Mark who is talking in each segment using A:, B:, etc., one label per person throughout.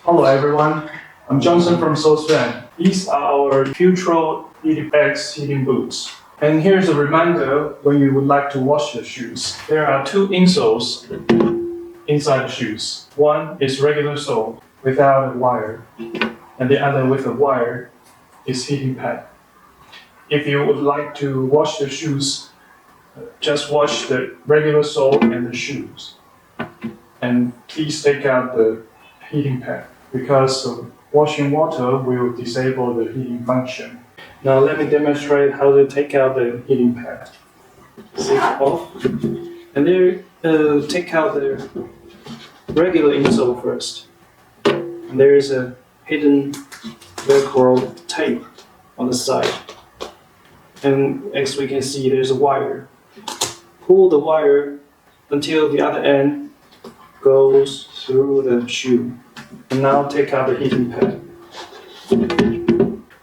A: Hello everyone, I'm Johnson from Soulsfeng. These are our FuturaHeat-X heating boots. And here's a reminder when you would like to wash your shoes. There are two insoles inside the shoes. One is regular sole without a wire, and the other with a wire is heating pad. If you would like to wash the shoes, just wash the regular sole and the shoes. And please take out the heating pad because washing water will disable the heating function. Now let me demonstrate how to take out the heating pad. Take it off. And there, take out the regular insole first. And there is a hidden Velcro tape on the side. And as we can see, there's a wire. Pull the wire until the other end goes through the shoe. And now take out the heating pad.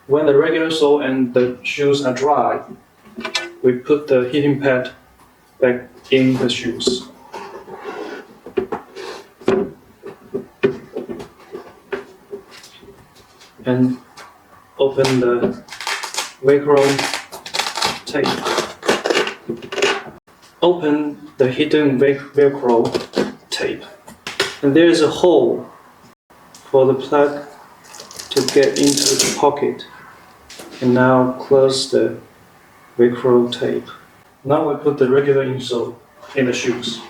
A: When the regular sole and the shoes are dry, we put the heating pad back in the shoes. And open the Velcro tape. Open the hidden Velcro tape. And there is a hole for the plug to get into the pocket. And now close the Velcro tape. Now we put the regular insole in the shoes.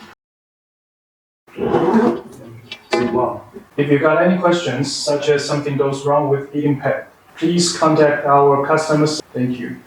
A: If you got any questions, such as something goes wrong with heating pad, please contact our customers. Thank you.